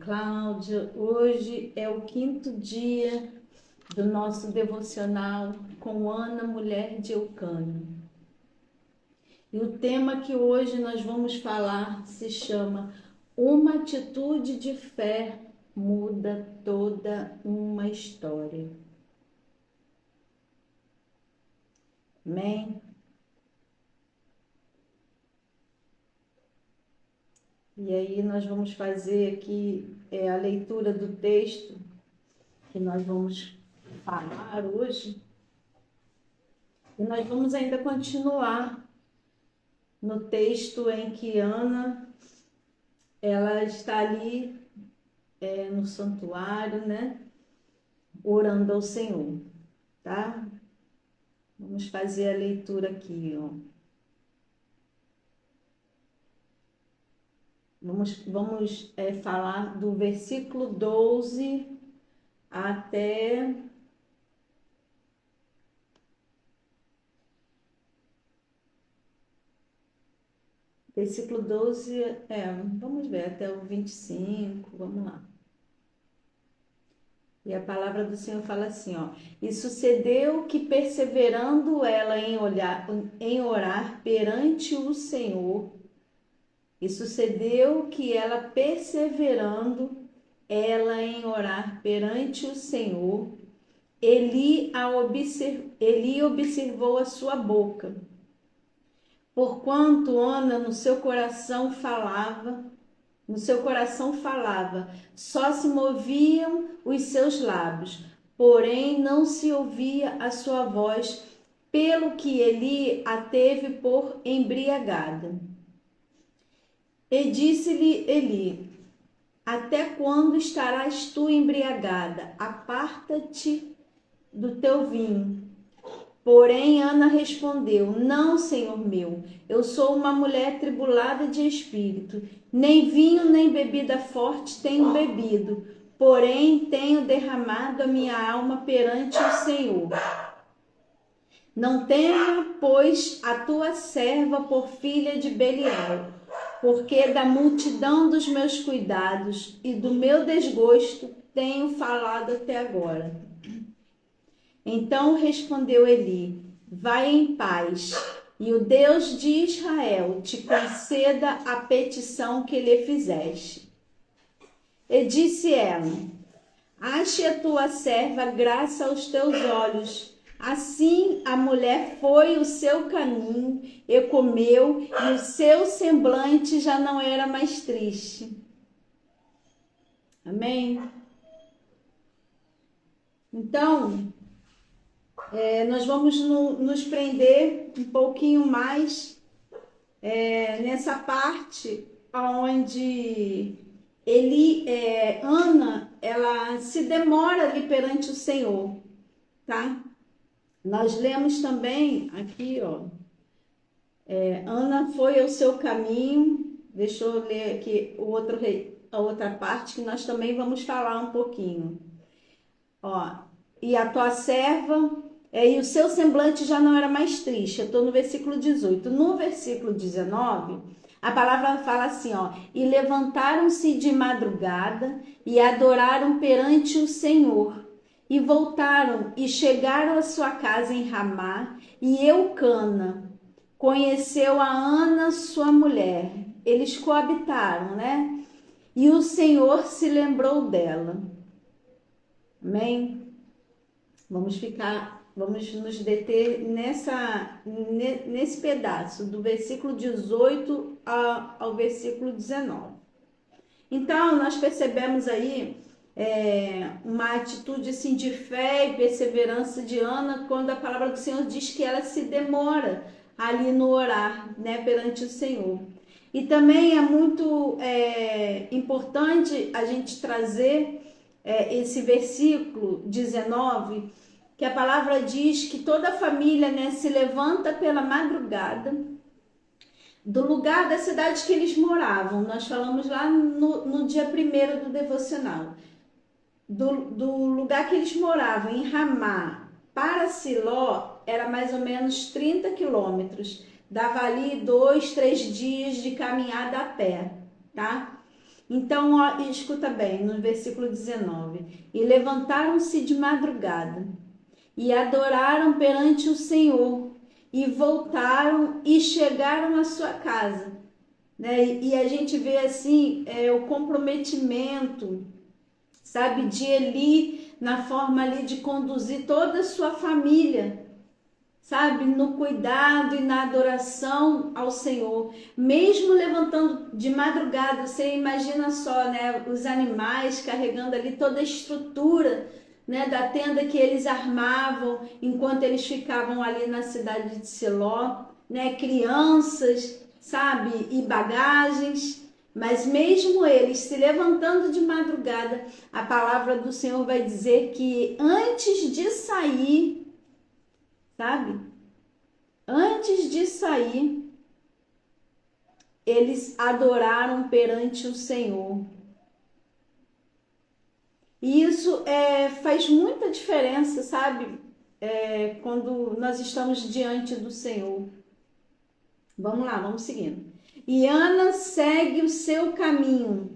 Cláudia. Hoje é o 5º dia do nosso devocional com Ana, mulher de Eucana. E o tema que hoje nós vamos falar se chama Uma atitude de fé muda toda uma história. Amém? E aí nós vamos fazer aqui a leitura do texto que nós vamos falar hoje. E nós vamos ainda continuar no texto em que Ana, ela está ali no santuário, né? Orando ao Senhor, tá? Vamos fazer a leitura aqui, ó. Vamos falar do versículo 12 até versículo 12, vamos ver até o 25, vamos lá. E a palavra do Senhor fala assim, ó: E sucedeu que, perseverando ela em orar perante o Senhor, e sucedeu que ela, perseverando ela em orar perante o Senhor, Eli observou a sua boca. Porquanto Ana no seu coração falava, só se moviam os seus lábios, porém não se ouvia a sua voz, pelo que Eli a teve por embriagada. E disse-lhe Eli: Até quando estarás tu embriagada? Aparta-te do teu vinho. Porém Ana respondeu: Não, Senhor meu, eu sou uma mulher tribulada de espírito, nem vinho nem bebida forte tenho bebido, porém tenho derramado a minha alma perante o Senhor. Não tenha, pois, a tua serva por filha de Belial, porque da multidão dos meus cuidados e do meu desgosto tenho falado até agora. Então respondeu Eli: Vai em paz, e o Deus de Israel te conceda a petição que lhe fizeste. E disse ela: Ache a tua serva graça aos teus olhos. Assim a mulher foi o seu caminho e comeu, e o seu semblante já não era mais triste. Amém? Então, nós vamos nos prender um pouquinho mais nessa parte onde Ana, ela se demora ali perante o Senhor, tá? Nós lemos também aqui, ó, Ana foi ao seu caminho. Deixa eu ler aqui a outra parte que nós também vamos falar um pouquinho. Ó, e a tua serva, e o seu semblante já não era mais triste. Eu estou no versículo 18. No versículo 19, a palavra fala assim, ó: E levantaram-se de madrugada e adoraram perante o Senhor. E voltaram e chegaram à sua casa em Ramá, e Eucana conheceu a Ana, sua mulher. Eles coabitaram, né? E o Senhor se lembrou dela. Amém? Vamos nos deter nesse pedaço, do versículo 18 ao versículo 19. Então, nós percebemos aí uma atitude assim, de fé e perseverança de Ana, quando a palavra do Senhor diz que ela se demora ali no orar, né, perante o Senhor. E também é muito importante a gente trazer esse versículo 19, que a palavra diz que toda a família, né, se levanta pela madrugada do lugar da cidade que eles moravam. Nós falamos lá no dia 1º do devocional. Do lugar que eles moravam, em Ramá, para Siló, era mais ou menos 30 quilômetros. Dava ali 2, 3 dias de caminhada a pé, tá? Então, ó, escuta bem, no versículo 19: E levantaram-se de madrugada e adoraram perante o Senhor, e voltaram e chegaram à sua casa, né? E a gente vê assim o comprometimento, sabe, de Eli na forma ali de conduzir toda a sua família, sabe, no cuidado e na adoração ao Senhor, mesmo levantando de madrugada. Você imagina só, né, os animais carregando ali toda a estrutura, né, da tenda que eles armavam enquanto eles ficavam ali na cidade de Siló, né, crianças, sabe, e bagagens. Mas mesmo eles se levantando de madrugada, a palavra do Senhor vai dizer que antes de sair, sabe? Antes de sair, eles adoraram perante o Senhor. E isso faz muita diferença, sabe? Quando nós estamos diante do Senhor. Vamos lá, vamos seguindo. E Ana segue o seu caminho.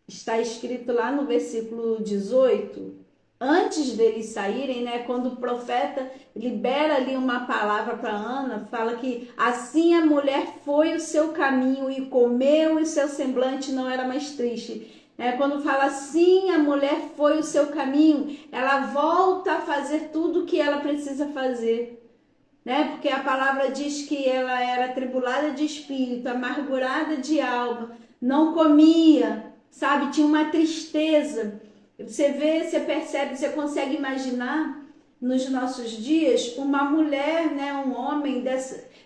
Está escrito lá no versículo 18. Antes deles saírem, né, quando o profeta libera ali uma palavra para Ana, fala que assim a mulher foi o seu caminho e comeu, e seu semblante não era mais triste. Quando fala assim a mulher foi o seu caminho, ela volta a fazer tudo o que ela precisa fazer, né? Porque a palavra diz que ela era atribulada de espírito, amargurada de alma, não comia, sabe? Tinha uma tristeza. Você vê, você percebe, você consegue imaginar nos nossos dias uma mulher, né, um homem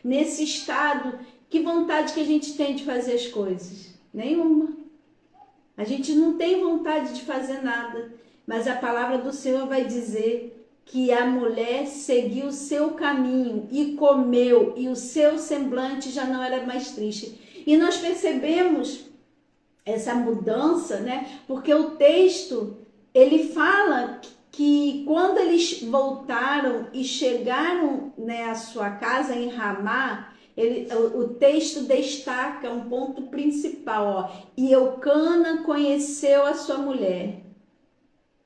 nesse estado. Que vontade que a gente tem de fazer as coisas? Nenhuma. A gente não tem vontade de fazer nada, mas a palavra do Senhor vai dizer que a mulher seguiu o seu caminho e comeu, e o seu semblante já não era mais triste. E nós percebemos essa mudança, né? Porque o texto, ele fala que quando eles voltaram e chegaram, né, à sua casa em Ramá, o texto destaca um ponto principal, ó, e Eucana conheceu a sua mulher,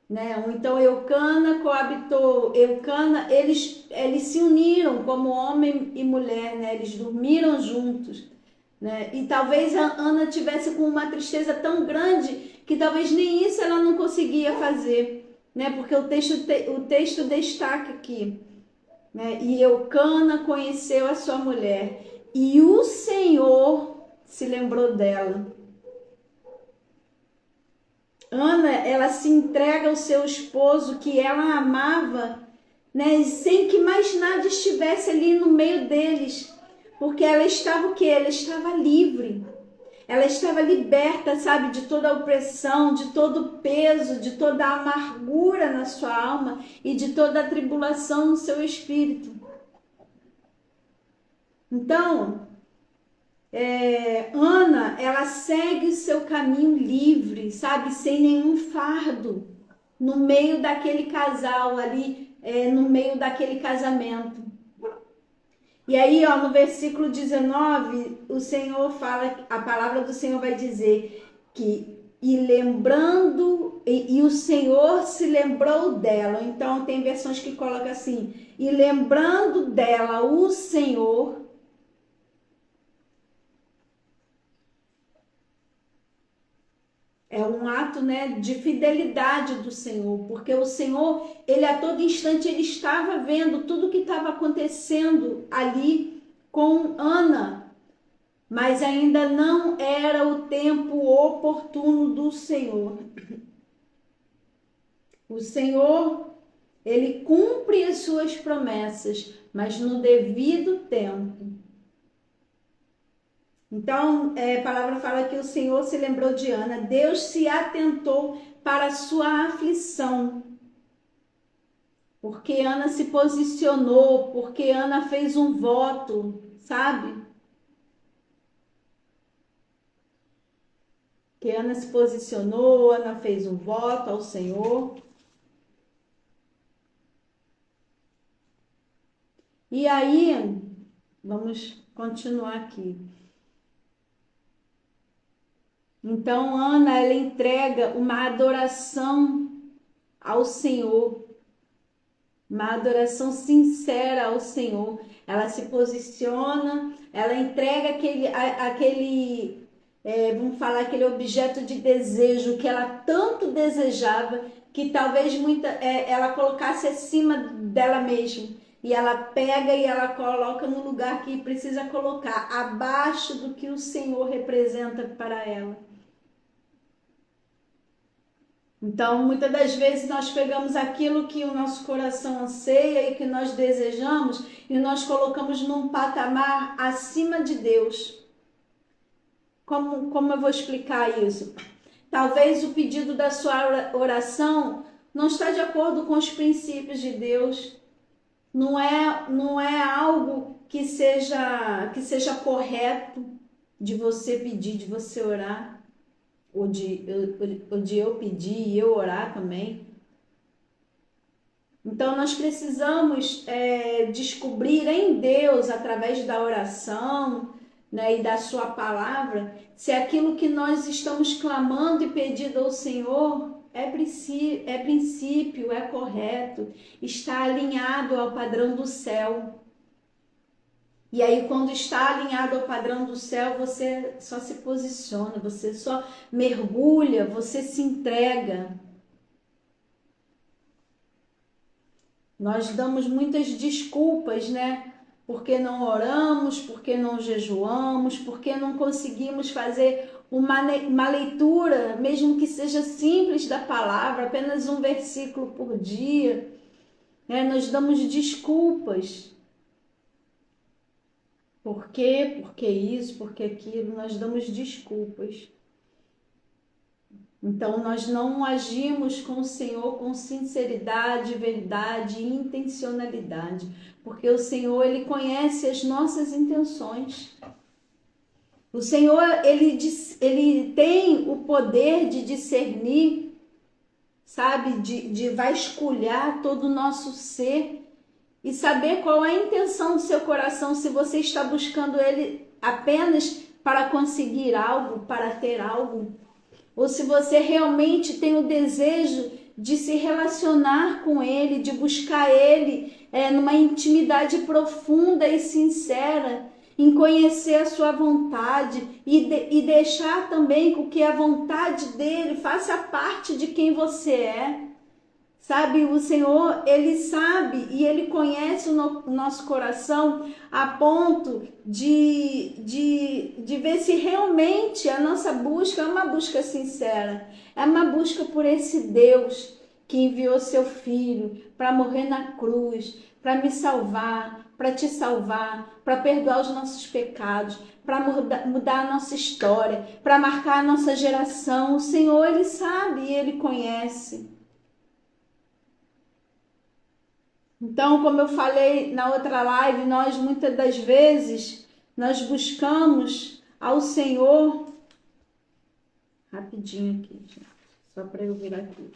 né? Então Eucana coabitou, Eucana, eles se uniram como homem e mulher, né? Eles dormiram juntos, né? E talvez a Ana tivesse com uma tristeza tão grande que talvez nem isso ela não conseguia fazer, né? Porque o texto destaca aqui, né? E Eucana conheceu a sua mulher e o Senhor se lembrou dela. Ana, ela se entrega ao seu esposo que ela amava, né? Sem que mais nada estivesse ali no meio deles, porque ela estava o quê? Ela estava livre. Ela estava liberta, sabe, de toda a opressão, de todo o peso, de toda a amargura na sua alma e de toda a tribulação no seu espírito. Então, Ana, ela segue o seu caminho livre, sabe, sem nenhum fardo, no meio daquele casal ali, no meio daquele casamento. E aí, ó, no versículo 19, o Senhor fala, a palavra do Senhor vai dizer que e o Senhor se lembrou dela. Então tem versões que colocam assim, e lembrando dela o Senhor, é um ato, né, de fidelidade do Senhor, porque o Senhor, ele a todo instante ele estava vendo tudo que estava acontecendo ali com Ana, mas ainda não era o tempo oportuno do Senhor. O Senhor, ele cumpre as suas promessas, mas no devido tempo. Então, a palavra fala que o Senhor se lembrou de Ana. Deus se atentou para a sua aflição. Porque Ana se posicionou, porque Ana fez um voto, sabe? Que Ana se posicionou, Ana fez um voto ao Senhor. E aí, vamos continuar aqui. Então, Ana, ela entrega uma adoração ao Senhor, uma adoração sincera ao Senhor. Ela se posiciona, ela entrega vamos falar, aquele objeto de desejo que ela tanto desejava, que talvez ela colocasse acima dela mesma. E ela pega e ela coloca no lugar que precisa colocar, abaixo do que o Senhor representa para ela. Então, muitas das vezes nós pegamos aquilo que o nosso coração anseia e que nós desejamos e nós colocamos num patamar acima de Deus. Como eu vou explicar isso? Talvez o pedido da sua oração não está de acordo com os princípios de Deus. Não é algo que seja correto de você pedir, de você orar. Ou de eu pedir e eu orar também. Então, nós precisamos descobrir em Deus, através da oração, né, e da sua palavra, se aquilo que nós estamos clamando e pedindo ao Senhor é princípio, é correto, está alinhado ao padrão do céu. E aí, quando está alinhado ao padrão do céu, você só se posiciona, você só mergulha, você se entrega. Nós damos muitas desculpas, né? Porque não oramos, porque não jejuamos, porque não conseguimos fazer uma leitura, mesmo que seja simples da palavra, apenas um versículo por dia. Né? Nós damos desculpas. Por quê? Por que isso? Por que aquilo? Nós damos desculpas. Então, nós não agimos com o Senhor com sinceridade, verdade e intencionalidade, porque o Senhor, Ele conhece as nossas intenções. O Senhor, Ele tem o poder de discernir, sabe, de vasculhar todo o nosso ser e saber qual é a intenção do seu coração, se você está buscando Ele apenas para conseguir algo, para ter algo, ou se você realmente tem o desejo de se relacionar com Ele, de buscar Ele numa intimidade profunda e sincera, em conhecer a sua vontade e deixar também com que a vontade dEle faça parte de quem você é. Sabe, o Senhor, Ele sabe e Ele conhece o nosso coração a ponto de ver se realmente a nossa busca é uma busca sincera, é uma busca por esse Deus que enviou seu Filho para morrer na cruz, para me salvar, para te salvar, para perdoar os nossos pecados, para mudar a nossa história, para marcar a nossa geração. O Senhor, Ele sabe e Ele conhece. Então, como eu falei na outra live, nós muitas das vezes, nós buscamos ao Senhor, rapidinho aqui, gente, só para eu vir aqui.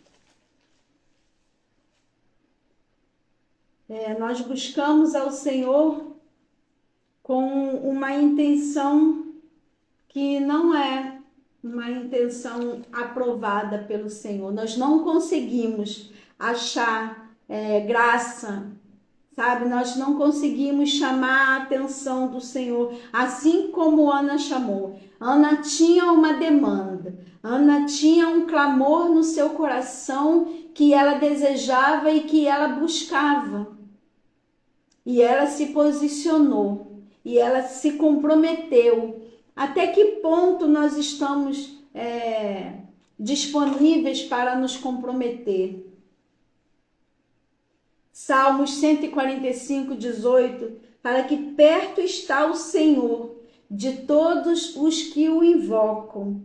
Nós buscamos ao Senhor com uma intenção que não é uma intenção aprovada pelo Senhor. Nós não conseguimos achar graça, sabe? Nós não conseguimos chamar a atenção do Senhor, assim como Ana chamou. Ana tinha uma demanda, Ana tinha um clamor no seu coração que ela desejava e que ela buscava. E ela se posicionou, e ela se comprometeu. Até que ponto nós estamos disponíveis para nos comprometer? Salmos 145, 18, para que perto está o Senhor de todos os que o invocam,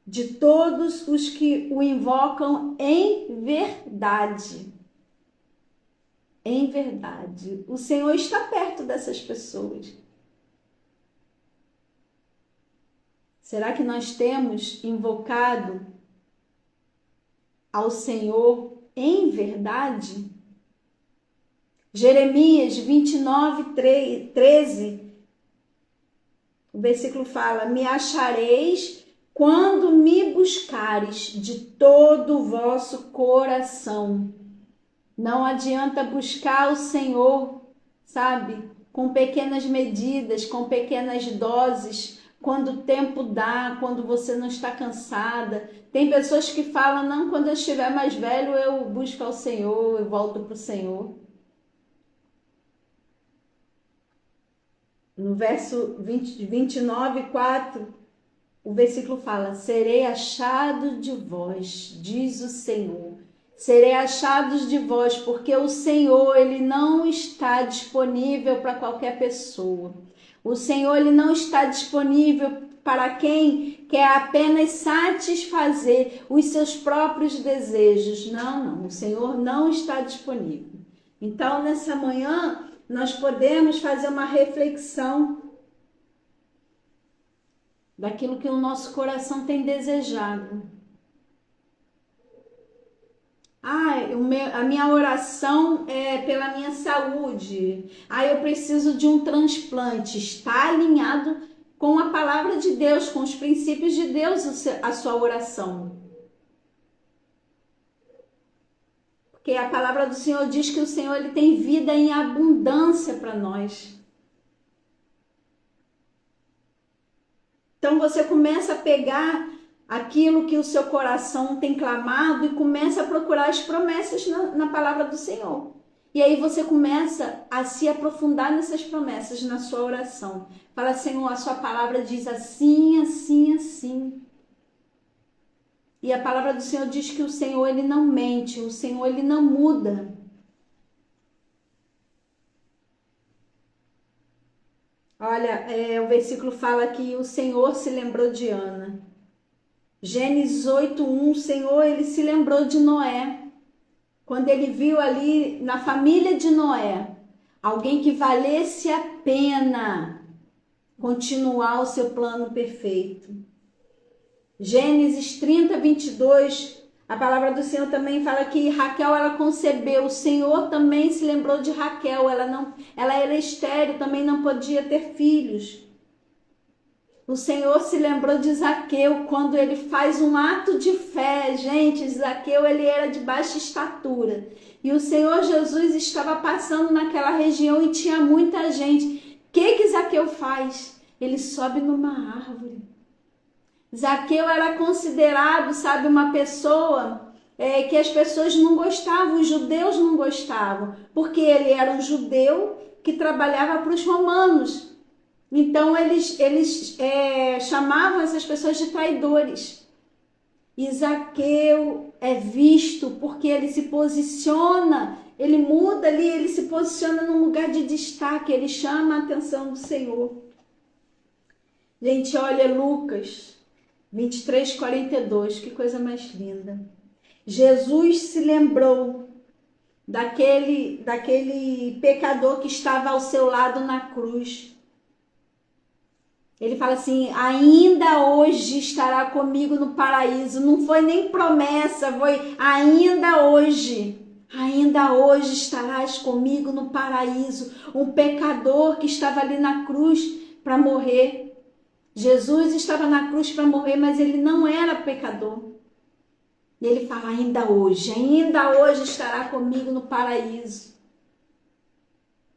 de todos os que o invocam em verdade. Em verdade, o Senhor está perto dessas pessoas. Será que nós temos invocado ao Senhor em verdade? Jeremias 29, 13, o versículo fala: me achareis quando me buscares de todo o vosso coração. Não adianta buscar o Senhor, sabe, com pequenas medidas, com pequenas doses, quando o tempo dá, quando você não está cansada. Tem pessoas que falam, não, quando eu estiver mais velho eu busco ao Senhor, eu volto para o Senhor. No verso 29:4, o versículo fala, serei achado de vós, diz o Senhor. Serei achados de vós, porque o Senhor, Ele não está disponível para qualquer pessoa. O Senhor, Ele não está disponível para quem quer apenas satisfazer os seus próprios desejos. Não, o Senhor não está disponível. Então, nessa manhã, nós podemos fazer uma reflexão daquilo que o nosso coração tem desejado. A minha oração é pela minha saúde. Eu preciso de um transplante. Está alinhado com a palavra de Deus, com os princípios de Deus, a sua oração. Porque a palavra do Senhor diz que o Senhor ele tem vida em abundância para nós. Então você começa a pegar aquilo que o seu coração tem clamado e começa a procurar as promessas na palavra do Senhor. E aí você começa a se aprofundar nessas promessas na sua oração. Fala, Senhor, a sua palavra diz assim, assim, assim. E a palavra do Senhor diz que o Senhor ele não mente, o Senhor ele não muda. Olha, o versículo fala que o Senhor se lembrou de Ana. Gênesis 8:1, o Senhor ele se lembrou de Noé. Quando ele viu ali na família de Noé, alguém que valesse a pena continuar o seu plano perfeito. Gênesis 30:22, a palavra do Senhor também fala que Raquel ela concebeu. O Senhor também se lembrou de Raquel. Ela era estéril, também não podia ter filhos. O Senhor se lembrou de Zaqueu quando ele faz um ato de fé. Gente, Zaqueu ele era de baixa estatura. E o Senhor Jesus estava passando naquela região e tinha muita gente. O que Zaqueu faz? Ele sobe numa árvore. Zaqueu era considerado, sabe, uma pessoa que as pessoas não gostavam, os judeus não gostavam, porque ele era um judeu que trabalhava para os romanos. Então eles chamavam essas pessoas de traidores. E Zaqueu é visto porque ele se posiciona, ele muda ali, ele se posiciona num lugar de destaque, ele chama a atenção do Senhor. Gente, olha Lucas 23:42, que coisa mais linda. Jesus se lembrou daquele pecador que estava ao seu lado na cruz. Ele fala assim, ainda hoje estará comigo no paraíso. Não foi nem promessa, foi ainda hoje. Ainda hoje estarás comigo no paraíso. Um pecador que estava ali na cruz para morrer. Jesus estava na cruz para morrer, mas ele não era pecador. E ele fala, ainda hoje estará comigo no paraíso.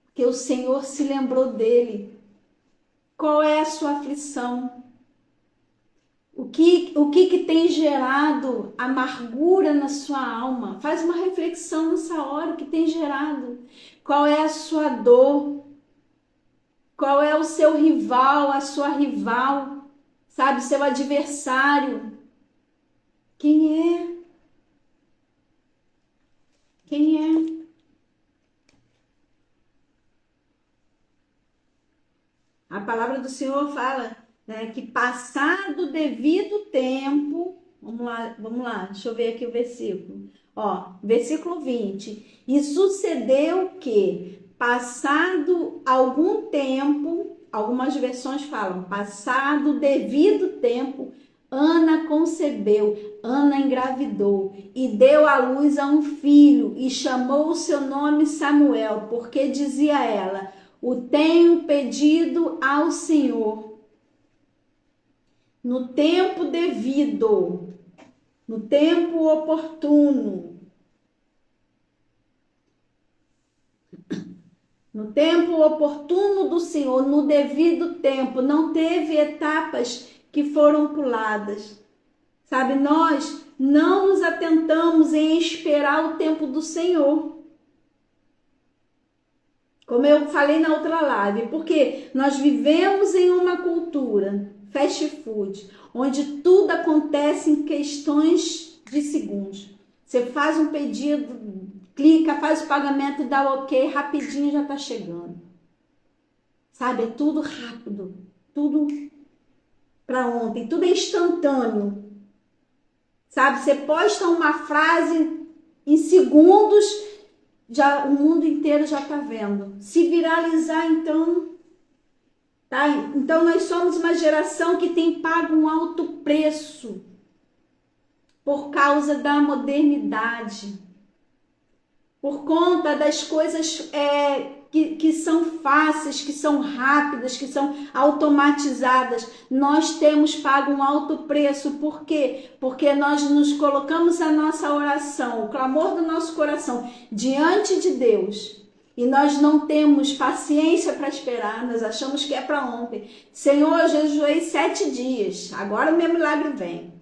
Porque o Senhor se lembrou dele. Qual é a sua aflição? O que tem gerado amargura na sua alma? Faz uma reflexão nessa hora, o que tem gerado? Qual é a sua dor? Qual é o seu rival, a sua rival? Sabe, seu adversário? Quem é? Quem é? A palavra do Senhor fala, né, que passado o devido tempo, vamos lá, deixa eu ver aqui o versículo. Versículo 20. E sucedeu que, passado algum tempo, algumas versões falam, passado o devido tempo, Ana concebeu, Ana engravidou e deu à luz a um filho e chamou o seu nome Samuel, porque dizia ela, o tenho pedido ao Senhor. no tempo devido, no tempo oportuno. No tempo oportuno do Senhor, no devido tempo, não teve etapas que foram puladas. Sabe, nós não nos atentamos em esperar o tempo do Senhor. Como eu falei na outra live, porque nós vivemos em uma cultura fast food, onde tudo acontece em questões de segundos. Você faz um pedido, clica, faz o pagamento, dá ok, rapidinho já tá chegando. Sabe, é tudo rápido, tudo para ontem, tudo é instantâneo. Sabe, você posta uma frase em segundos, já o mundo inteiro já tá vendo. Se viralizar, então, tá? Então nós somos uma geração que tem pago um alto preço por causa da modernidade, por conta das coisas que são fáceis, que são rápidas, que são automatizadas. Nós temos pago um alto preço. Por quê? Porque nós nos colocamos a nossa oração, o clamor do nosso coração diante de Deus. E nós não temos paciência para esperar, nós achamos que é para ontem. Senhor, eu jejuei 7 dias, agora o meu milagre vem.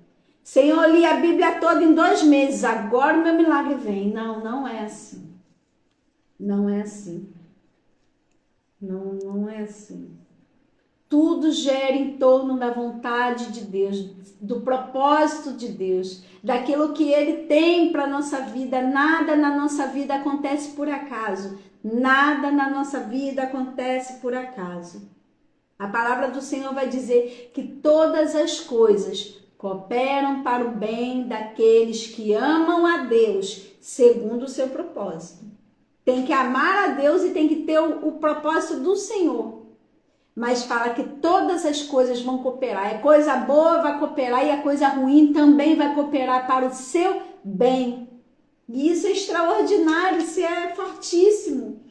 Senhor, eu li a Bíblia toda em 2 meses, agora o meu milagre vem. Não, não é assim. Não é assim. Não é assim. Tudo gera em torno da vontade de Deus, do propósito de Deus, daquilo que Ele tem para a nossa vida. Nada na nossa vida acontece por acaso. Nada na nossa vida acontece por acaso. A palavra do Senhor vai dizer que todas as coisas cooperam para o bem daqueles que amam a Deus, segundo o seu propósito. Tem que amar a Deus e tem que ter o propósito do Senhor. Mas fala que todas as coisas vão cooperar. A coisa boa vai cooperar e a coisa ruim também vai cooperar para o seu bem. E isso é extraordinário, isso é fortíssimo.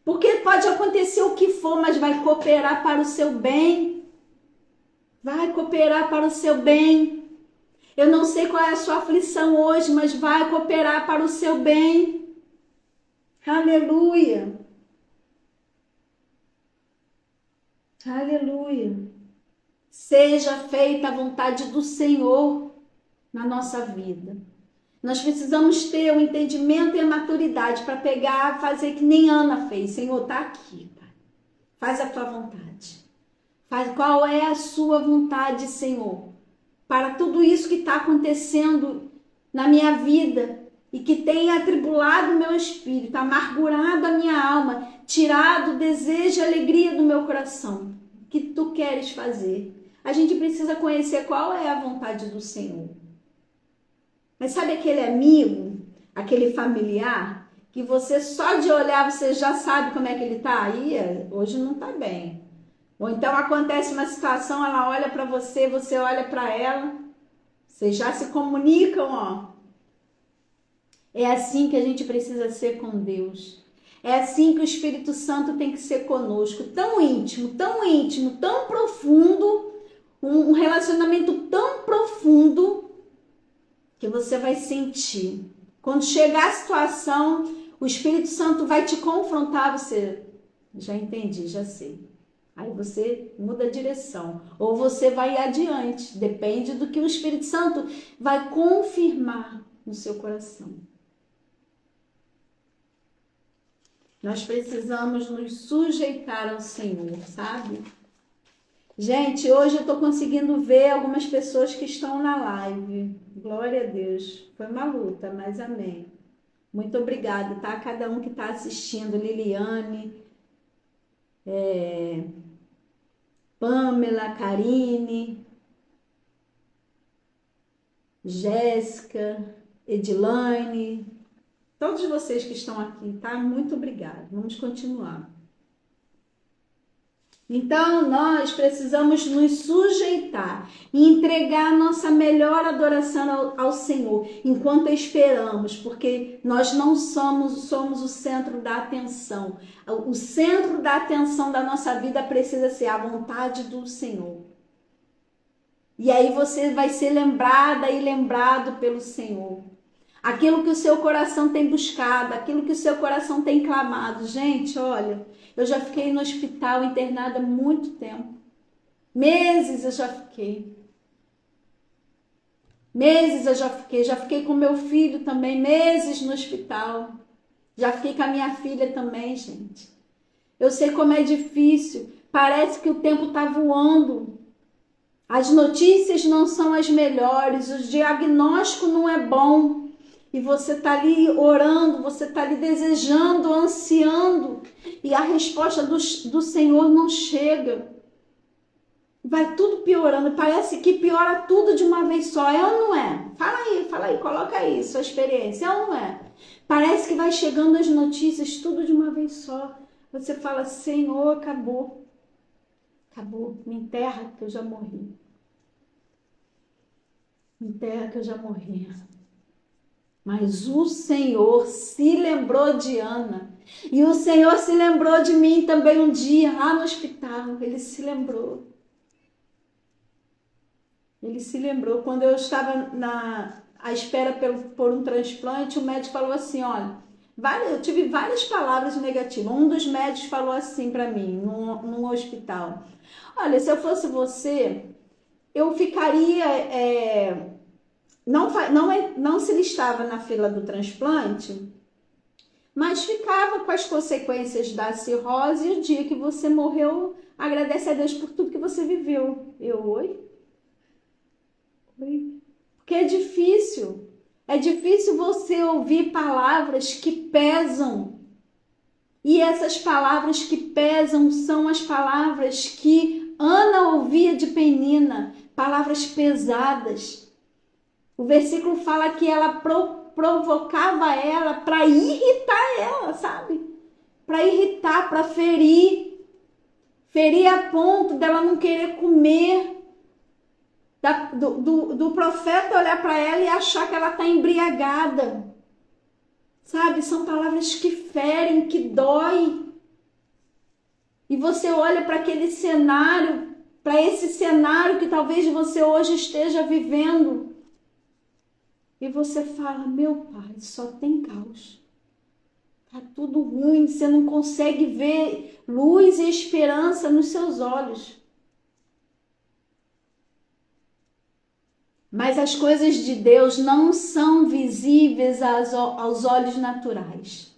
Porque pode acontecer o que for, mas vai cooperar para o seu bem. Vai cooperar para o seu bem. Eu não sei qual é a sua aflição hoje, mas vai cooperar para o seu bem. Aleluia. Aleluia. Seja feita a vontade do Senhor na nossa vida. Nós precisamos ter o entendimento e a maturidade para pegar, fazer que nem Ana fez. Senhor, está aqui, Pai. Faz a tua vontade. Qual é a sua vontade, Senhor? Para tudo isso que está acontecendo na minha vida e que tem atribulado o meu espírito, amargurado a minha alma, tirado o desejo e a alegria do meu coração. O que tu queres fazer? A gente precisa conhecer qual é a vontade do Senhor. Mas sabe aquele amigo, aquele familiar, que você só de olhar você já sabe como é que ele está? Aí hoje não está bem. Ou então acontece uma situação, ela olha para você, você olha para ela, vocês já se comunicam, ó. É assim que a gente precisa ser com Deus. É assim que o Espírito Santo tem que ser conosco, tão íntimo, tão profundo, um relacionamento tão profundo que você vai sentir. Quando chegar a situação, o Espírito Santo vai te confrontar, você, já entendi, já sei. Aí você muda a direção, ou você vai adiante, depende do que o Espírito Santo vai confirmar no seu coração. Nós precisamos nos sujeitar ao Senhor, sabe? Gente, hoje eu estou conseguindo ver algumas pessoas que estão na live. Glória a Deus. Foi uma luta, mas amém. Muito obrigada, tá? Cada um que está assistindo. Liliane, Pamela, Karine, Jéssica, Edilane, todos vocês que estão aqui, tá? Muito obrigada. Vamos continuar. Então, nós precisamos nos sujeitar e entregar a nossa melhor adoração ao Senhor enquanto esperamos, porque nós não somos o centro da atenção. O centro da atenção da nossa vida precisa ser a vontade do Senhor. E aí você vai ser lembrada e lembrado pelo Senhor. Aquilo que o seu coração tem buscado, aquilo que o seu coração tem clamado. Gente, olha, eu já fiquei no hospital internada há muito tempo. Meses eu já fiquei. Já fiquei com meu filho também, meses no hospital. Já fiquei com a minha filha também, gente. Eu sei como é difícil. Parece que o tempo está voando. As notícias não são as melhores, o diagnóstico não é bom. E você está ali orando, você está ali desejando, ansiando. E a resposta do Senhor não chega. Vai tudo piorando, parece que piora tudo de uma vez só, é ou não é? Fala aí, coloca aí sua experiência, é ou não é? Parece que vai chegando as notícias tudo de uma vez só. Você fala, Senhor, acabou, me enterra que eu já morri. Me enterra que eu já morri. Mas o Senhor se lembrou de Ana. E o Senhor se lembrou de mim também um dia, lá no hospital, ele se lembrou. Ele se lembrou, quando eu estava à espera por um transplante, o médico falou assim, olha, eu tive várias palavras negativas. Um dos médicos falou assim para mim, num hospital, olha, se eu fosse você, eu ficaria, não se listava na fila do transplante, mas ficava com as consequências da cirrose e o dia que você morreu, agradece a Deus por tudo que você viveu. Oi? Porque é difícil você ouvir palavras que pesam. E essas palavras que pesam são as palavras que Ana ouvia de Penina, palavras pesadas. O versículo fala que ela provocava ela para irritar ela, sabe? Para irritar, para ferir a ponto dela não querer comer. Do profeta olhar para ela e achar que ela está embriagada. Sabe, são palavras que ferem, que dói. E você olha para aquele cenário, para esse cenário que talvez você hoje esteja vivendo. E você fala, meu pai, só tem caos. Tá tudo ruim, você não consegue ver luz e esperança nos seus olhos. Mas as coisas de Deus não são visíveis aos olhos naturais.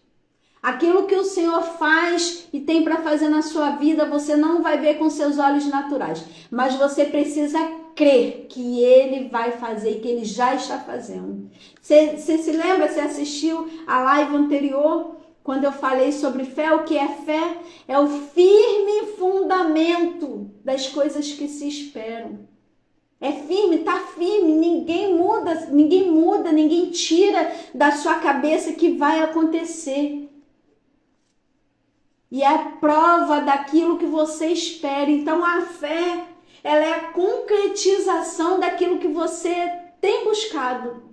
Aquilo que o Senhor faz e tem para fazer na sua vida, você não vai ver com seus olhos naturais. Mas você precisa crer que Ele vai fazer, que Ele já está fazendo. Você se lembra, você assistiu a live anterior, quando eu falei sobre fé? O que é fé? É o firme fundamento das coisas que se esperam. É firme, tá firme, ninguém muda, ninguém tira da sua cabeça que vai acontecer. E é a prova daquilo que você espera. Então a fé, ela é a concretização daquilo que você tem buscado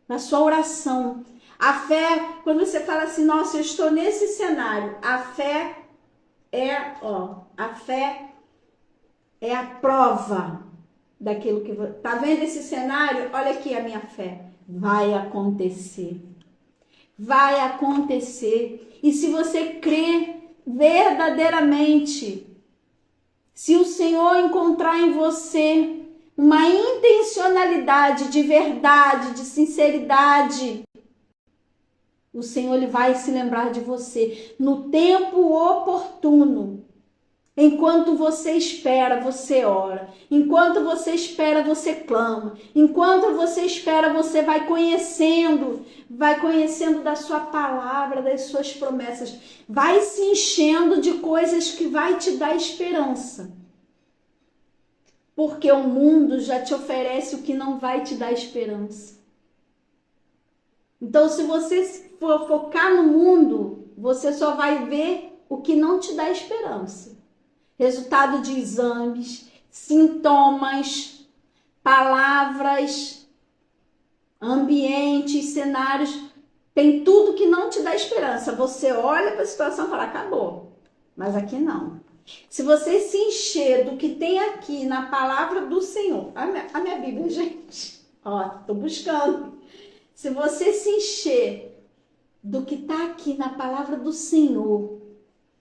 na sua oração. A fé, quando você fala assim, nossa, eu estou nesse cenário, a fé é a prova daquilo que você tá vendo esse cenário. Olha aqui a minha fé, vai acontecer, e se você crer verdadeiramente, se o Senhor encontrar em você uma intencionalidade de verdade, de sinceridade, o Senhor ele vai se lembrar de você no tempo oportuno. Enquanto você espera, você ora. Enquanto você espera, você clama. Enquanto você espera, você vai conhecendo da sua palavra, das suas promessas. Vai se enchendo de coisas que vai te dar esperança. Porque o mundo já te oferece o que não vai te dar esperança. Então, se você for focar no mundo, você só vai ver o que não te dá esperança. Resultado de exames, sintomas, palavras, ambientes, cenários, tem tudo que não te dá esperança. Você olha para a situação e fala, acabou. Mas aqui não. Se você se encher do que tem aqui na palavra do Senhor, a minha Bíblia, gente, ó, tô buscando. Se você se encher do que está aqui na palavra do Senhor,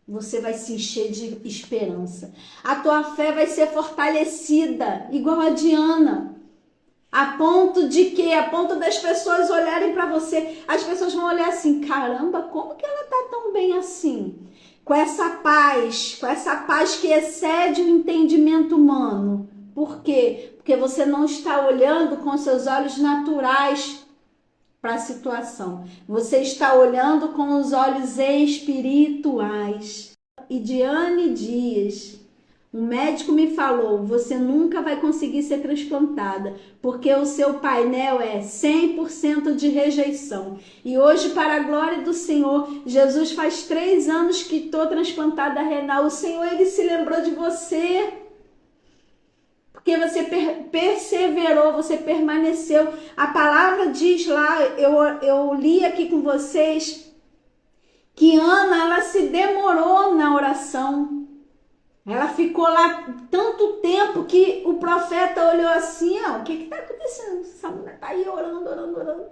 você vai se encher de esperança. A tua fé vai ser fortalecida, igual a Diana. A ponto de quê? A ponto das pessoas olharem para você. As pessoas vão olhar assim, caramba, como que ela está tão bem assim? Com essa paz que excede o entendimento humano. Por quê? Porque você não está olhando com seus olhos naturais para a situação. Você está olhando com os olhos espirituais. E Diane Dias, um médico me falou, você nunca vai conseguir ser transplantada, porque o seu painel é 100% de rejeição. E hoje, para a glória do Senhor, Jesus faz 3 anos que estou transplantada renal. O Senhor, Ele se lembrou de você, porque você perseverou, você permaneceu. A palavra diz lá, eu li aqui com vocês, que Ana, ela se demorou na oração. Ela ficou lá tanto tempo que o profeta olhou assim, ó, o que está acontecendo? Essa mulher está aí orando, orando, orando.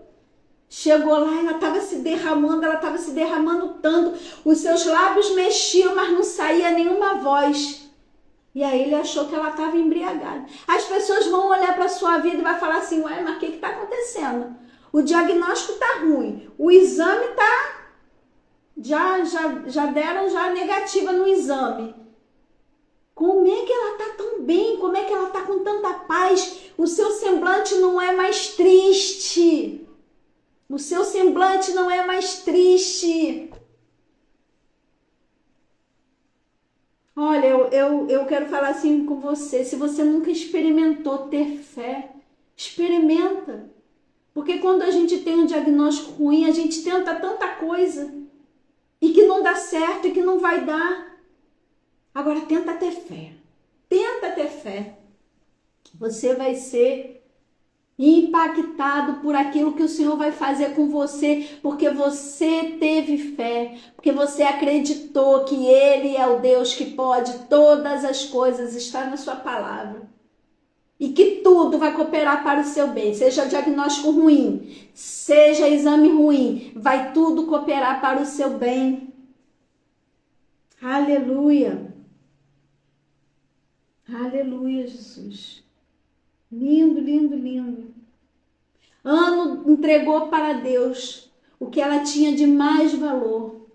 Chegou lá, ela estava se derramando tanto. Os seus lábios mexiam, mas não saía nenhuma voz. E aí ele achou que ela estava embriagada. As pessoas vão olhar para a sua vida e vai falar assim, ué, mas o que está acontecendo? O diagnóstico está ruim, o exame está... Já deram negativa no exame. Como é que ela está tão bem? Como é que ela está com tanta paz? O seu semblante não é mais triste. O seu semblante não é mais triste. Olha, eu quero falar assim com você. Se você nunca experimentou ter fé, experimenta. Porque quando a gente tem um diagnóstico ruim, a gente tenta tanta coisa e que não dá certo e que não vai dar. Agora tenta ter fé. Tenta ter fé. Você vai ser impactado por aquilo que o Senhor vai fazer com você, porque você teve fé, porque você acreditou que Ele é o Deus que pode todas as coisas, está na sua palavra. E que tudo vai cooperar para o seu bem, seja diagnóstico ruim, seja exame ruim, vai tudo cooperar para o seu bem. Aleluia. Aleluia, Jesus. Lindo, lindo, lindo. Ana entregou para Deus o que ela tinha de mais valor.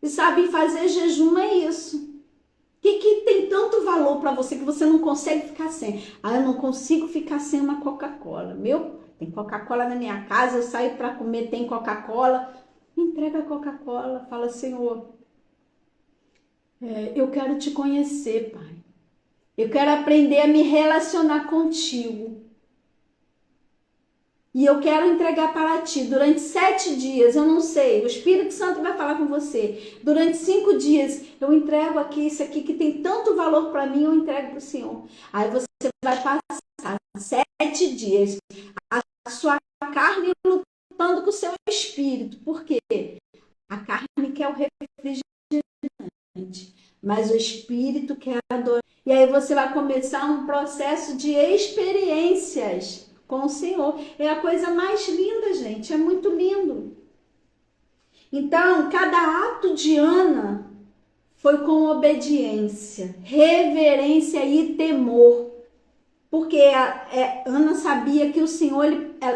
E sabe, fazer jejum é isso. O que tem tanto valor para você que você não consegue ficar sem? Ah, eu não consigo ficar sem uma Coca-Cola. Tem Coca-Cola na minha casa, eu saio para comer, tem Coca-Cola. Entrega a Coca-Cola, fala, Senhor, eu quero te conhecer, Pai. Eu quero aprender a me relacionar contigo. E eu quero entregar para ti durante 7 dias, eu não sei, o Espírito Santo vai falar com você. Durante 5 dias, eu entrego aqui, isso aqui que tem tanto valor para mim, eu entrego para o Senhor. Aí você vai passar 7 dias, a sua carne lutando com o seu espírito. Por quê? A carne quer o refrigerante, mas o espírito quer adorar. E aí você vai começar um processo de experiências com o Senhor. É a coisa mais linda, gente. É muito lindo. Então, cada ato de Ana foi com obediência, reverência e temor. Porque Ana sabia que o Senhor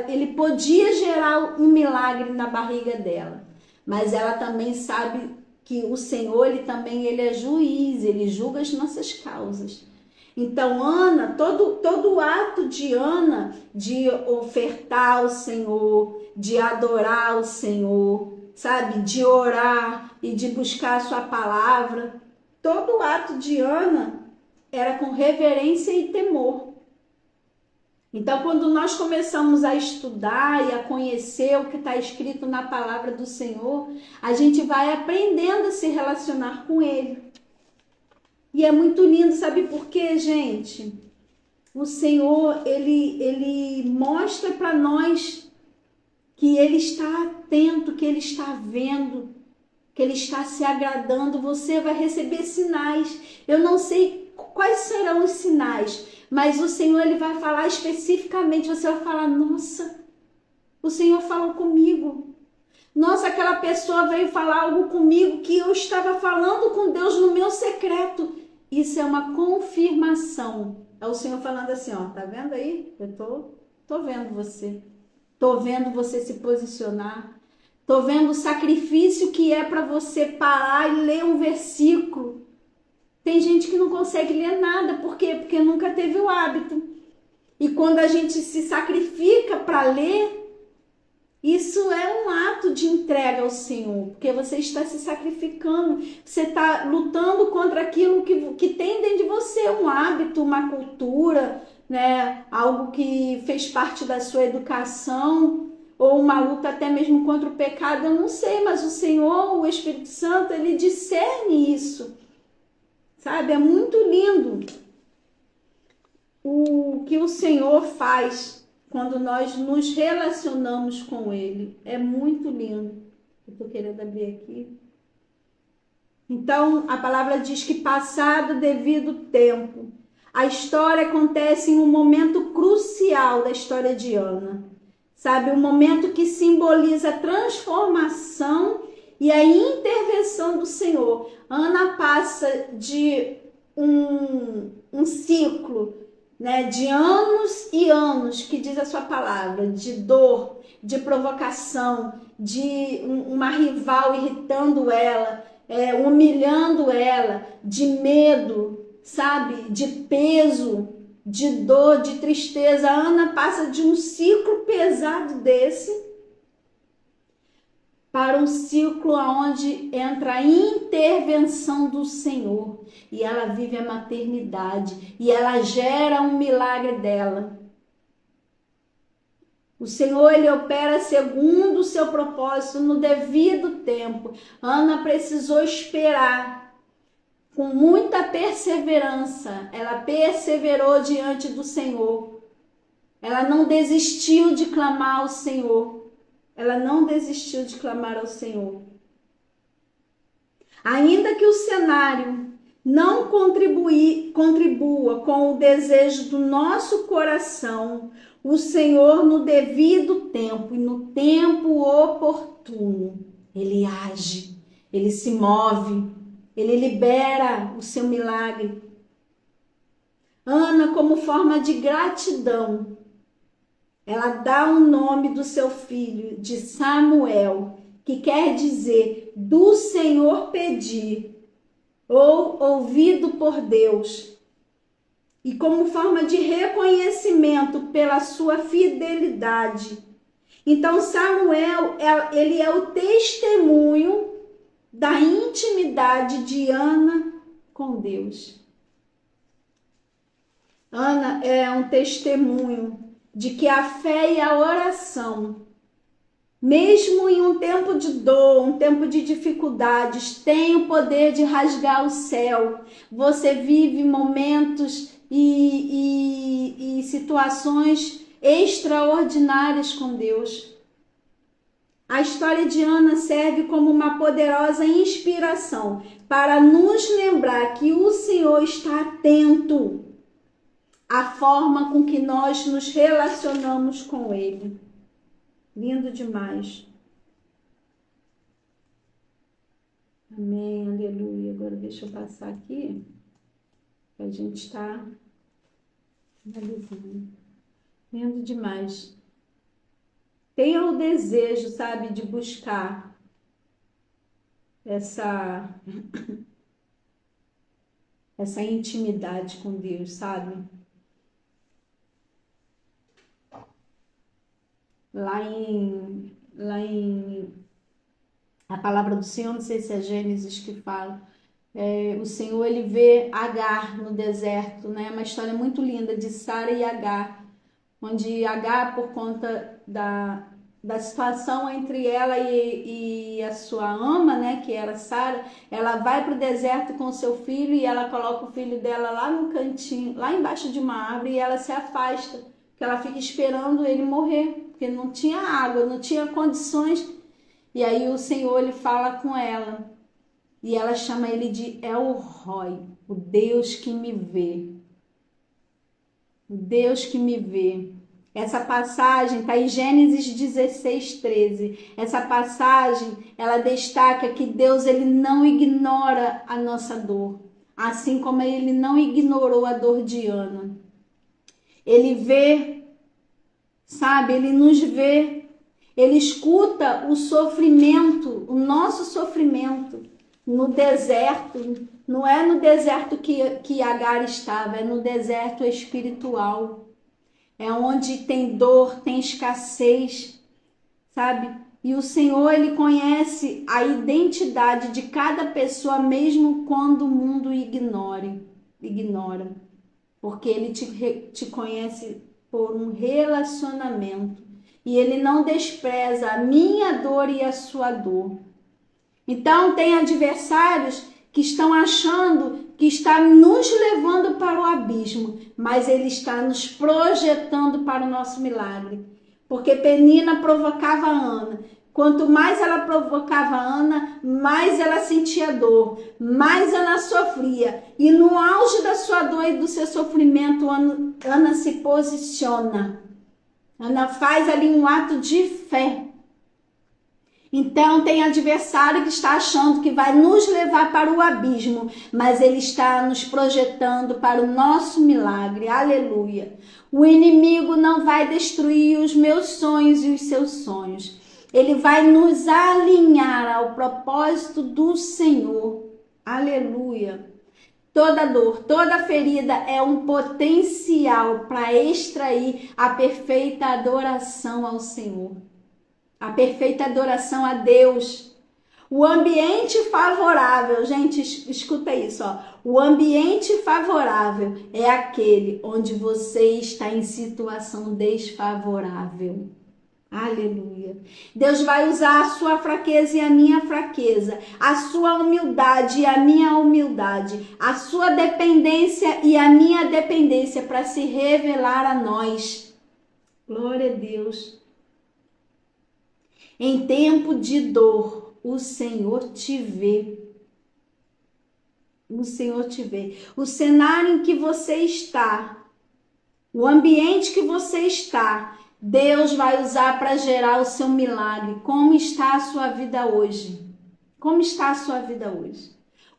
ele podia gerar um milagre na barriga dela. Mas ela também sabe que o Senhor ele é juiz, ele julga as nossas causas. Então, Ana, todo ato de Ana de ofertar ao Senhor, de adorar ao Senhor, sabe? De orar e de buscar a sua palavra, todo ato de Ana era com reverência e temor. Então, quando nós começamos a estudar e a conhecer o que está escrito na palavra do Senhor, a gente vai aprendendo a se relacionar com Ele. E é muito lindo, sabe por quê, gente? O Senhor, Ele mostra para nós que Ele está atento, que Ele está vendo. que Ele está se agradando, você vai receber sinais. Eu não sei quais serão os sinais, mas o Senhor Ele vai falar especificamente, você vai falar, nossa, o Senhor falou comigo. Nossa, aquela pessoa veio falar algo comigo que eu estava falando com Deus no meu secreto. Isso é uma confirmação. É o Senhor falando assim, ó, tá vendo aí? Eu tô vendo você. Tô vendo você se posicionar. Tô vendo o sacrifício que é para você parar e ler um versículo. Tem gente que não consegue ler nada, por quê? Porque nunca teve o hábito. E quando a gente se sacrifica para ler, isso é um ato de entrega ao Senhor, porque você está se sacrificando, você está lutando contra aquilo que tem dentro de você, um hábito, uma cultura, né? Algo que fez parte da sua educação, ou uma luta até mesmo contra o pecado, eu não sei, mas o Senhor, o Espírito Santo, Ele discerne isso, sabe? É muito lindo o que o Senhor faz quando nós nos relacionamos com Ele. É muito lindo. Eu tô querendo abrir aqui. Então, a palavra diz que passado devido tempo, a história acontece em um momento crucial da história de Ana. Sabe, um momento que simboliza a transformação e a intervenção do Senhor. Ana passa de um ciclo, né, de anos e anos, que diz a sua palavra, de dor, de provocação, de uma rival irritando ela, humilhando ela, de medo, sabe, de peso, de dor, de tristeza. A Ana passa de um ciclo pesado desse para um ciclo onde entra a intervenção do Senhor e ela vive a maternidade e ela gera um milagre dela. O Senhor, Ele opera segundo o seu propósito no devido tempo. Ana precisou esperar com muita perseverança. Ela perseverou diante do Senhor. Ela não desistiu de clamar ao Senhor. Ela não desistiu de clamar ao Senhor. Ainda que o cenário não contribua com o desejo do nosso coração, o Senhor, no devido tempo e no tempo oportuno, Ele age, Ele se move, Ele libera o seu milagre. Ana, como forma de gratidão, ela dá o nome do seu filho de Samuel, que quer dizer do Senhor pedir, ou ouvido por Deus. E como forma de reconhecimento pela sua fidelidade. Então Samuel, ele é o testemunho da intimidade de Ana com Deus. Ana é um testemunho de que a fé e a oração, mesmo em um tempo de dor, um tempo de dificuldades, tem o poder de rasgar o céu. Você vive momentos e situações extraordinárias com Deus. A história de Ana serve como uma poderosa inspiração para nos lembrar que o Senhor está atento à forma com que nós nos relacionamos com Ele. Lindo demais. Amém, aleluia. Agora deixa eu passar aqui, que a gente está analisando. Lindo demais. Tenha o desejo, sabe, de buscar essa intimidade com Deus, sabe? Lá em a palavra do Senhor, não sei se é Gênesis que fala, o Senhor, ele vê Agar no deserto, né? Uma história muito linda de Sara e Agar, onde Agar, por conta da situação entre ela e a sua ama, né, que era Sara, ela vai para o deserto com o seu filho e ela coloca o filho dela lá no cantinho, lá embaixo de uma árvore, e ela se afasta, porque ela fica esperando ele morrer, porque não tinha água, não tinha condições E aí o Senhor, ele fala com ela. E ela chama ele de El Roi, o Deus que me vê. O Deus que me vê. Essa passagem está em Gênesis 16:13. Essa passagem, ela destaca que Deus, ele não ignora a nossa dor, assim como ele não ignorou a dor de Ana. Ele vê, sabe? Ele nos vê. Ele escuta o sofrimento, o nosso sofrimento no deserto. Não é no deserto que Agar estava, é no deserto espiritual. É onde tem dor, tem escassez, sabe? E o Senhor, ele conhece a identidade de cada pessoa, mesmo quando o mundo ignora. Porque ele te conhece por um relacionamento. E ele não despreza a minha dor e a sua dor. Então, tem adversários que estão achando que está nos levando para o abismo, mas ele está nos projetando para o nosso milagre. Porque Penina provocava Ana. Quanto mais ela provocava Ana, mais ela sentia dor, mais ela sofria. E no auge da sua dor e do seu sofrimento, Ana se posiciona. Ana faz ali um ato de fé. Então tem adversário que está achando que vai nos levar para o abismo, mas ele está nos projetando para o nosso milagre. Aleluia. O inimigo não vai destruir os meus sonhos e os seus sonhos. Ele vai nos alinhar ao propósito do Senhor. Aleluia. Toda dor, toda ferida é um potencial para extrair a perfeita adoração ao Senhor. A perfeita adoração a Deus. O ambiente favorável, gente, escuta isso, ó. O ambiente favorável é aquele onde você está em situação desfavorável. Aleluia. Deus vai usar a sua fraqueza e a minha fraqueza, a sua humildade e a minha humildade, a sua dependência e a minha dependência para se revelar a nós. Glória a Deus. Em tempo de dor, o Senhor te vê. O Senhor te vê. O cenário em que você está, o ambiente que você está, Deus vai usar para gerar o seu milagre. Como está a sua vida hoje? Como está a sua vida hoje?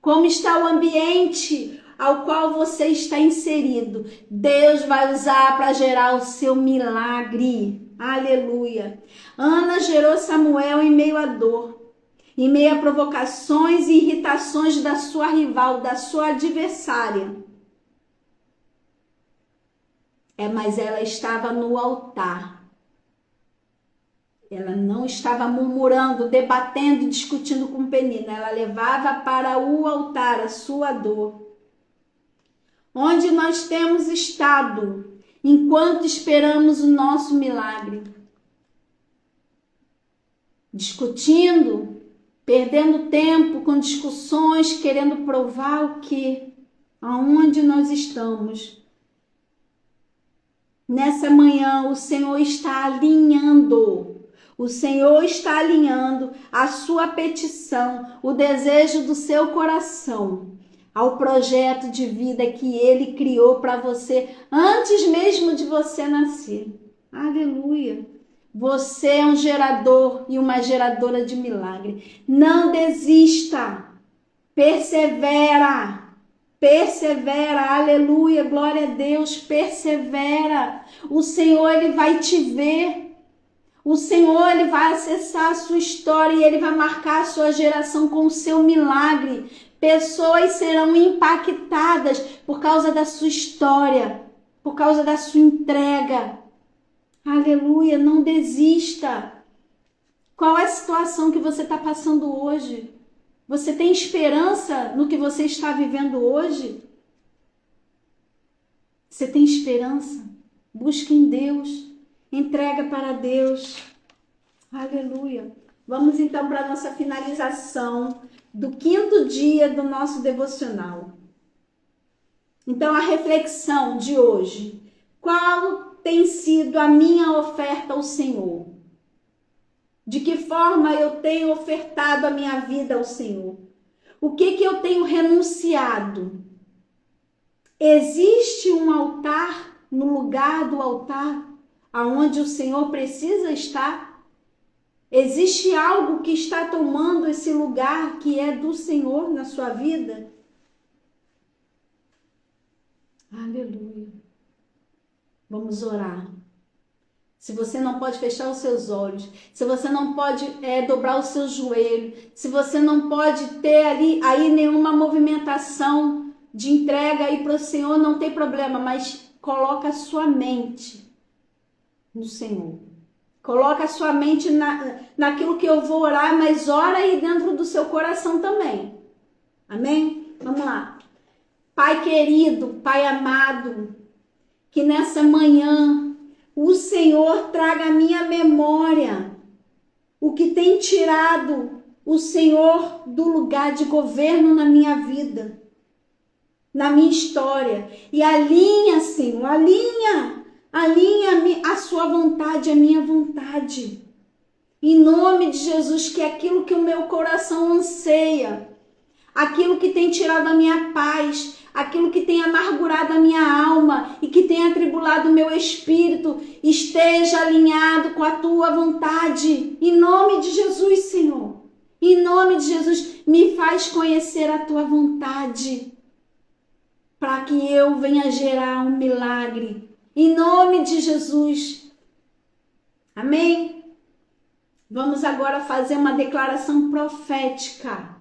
Como está o ambiente ao qual você está inserido? Deus vai usar para gerar o seu milagre. Aleluia. Ana gerou Samuel em meio à dor, em meio a provocações e irritações da sua rival, da sua adversária. Mas ela estava no altar. Ela não estava murmurando, debatendo, discutindo com Penina. Ela levava para o altar a sua dor. Onde nós temos estado enquanto esperamos o nosso milagre? Discutindo, perdendo tempo com discussões, querendo provar o quê? Aonde nós estamos? Nessa manhã, o Senhor está alinhando. O Senhor está alinhando a sua petição, o desejo do seu coração, ao projeto de vida que Ele criou para você antes mesmo de você nascer. Aleluia! Você é um gerador e uma geradora de milagre. Não desista. Persevera. Persevera. Aleluia. Glória a Deus. Persevera. O Senhor, Ele vai te ver. O Senhor, Ele vai acessar a sua história e Ele vai marcar a sua geração com o seu milagre. Pessoas serão impactadas por causa da sua história, por causa da sua entrega. Aleluia, não desista. Qual é a situação que você está passando hoje? Você tem esperança no que você está vivendo hoje? Você tem esperança? Busque em Deus, entrega para Deus. Aleluia. Vamos então para a nossa finalização do 5º dia do nosso devocional. Então, a reflexão de hoje. Qual tem sido a minha oferta ao Senhor? De que forma forma eu tenho ofertado a minha vida ao Senhor? O que eu tenho renunciado? Existe um altar no lugar do altar aonde o Senhor precisa estar? Existe algo que está tomando esse lugar que é do Senhor na sua vida? Aleluia. Vamos orar. Se você não pode fechar os seus olhos, se você não pode dobrar o seu joelho, se você não pode ter aí nenhuma movimentação de entrega aí para o Senhor, não tem problema, mas coloca a sua mente no Senhor. Coloca a sua mente naquilo que eu vou orar, mas ora aí dentro do seu coração também. Amém? Vamos lá. Pai querido, Pai amado, que nessa manhã o Senhor traga à minha memória o que tem tirado o Senhor do lugar de governo na minha vida, na minha história. E alinha, Senhor, alinha a sua vontade, a minha vontade. Em nome de Jesus, que é aquilo que o meu coração anseia, aquilo que tem tirado a minha paz, aquilo que tem amargurado a minha alma e que tem atribulado o meu espírito, esteja alinhado com a tua vontade. Em nome de Jesus, Senhor. Em nome de Jesus, me faz conhecer a tua vontade, para que eu venha gerar um milagre. Em nome de Jesus. Amém? Vamos agora fazer uma declaração profética.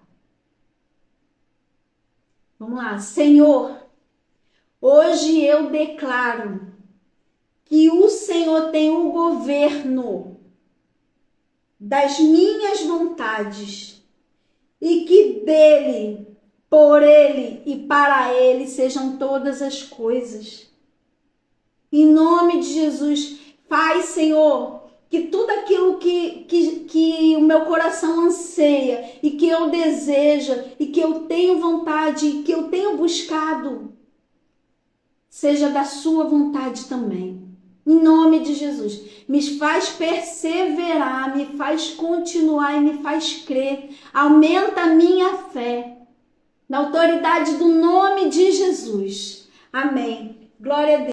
Vamos lá. Senhor, hoje eu declaro que o Senhor tem o governo das minhas vontades e que dele, por ele e para ele sejam todas as coisas. Em nome de Jesus, faz, Senhor, que tudo aquilo que o meu coração anseia e que eu desejo e que eu tenho vontade e que eu tenho buscado, seja da sua vontade também. Em nome de Jesus, me faz perseverar, me faz continuar e me faz crer. Aumenta a minha fé, na autoridade do nome de Jesus. Amém. Glória a Deus.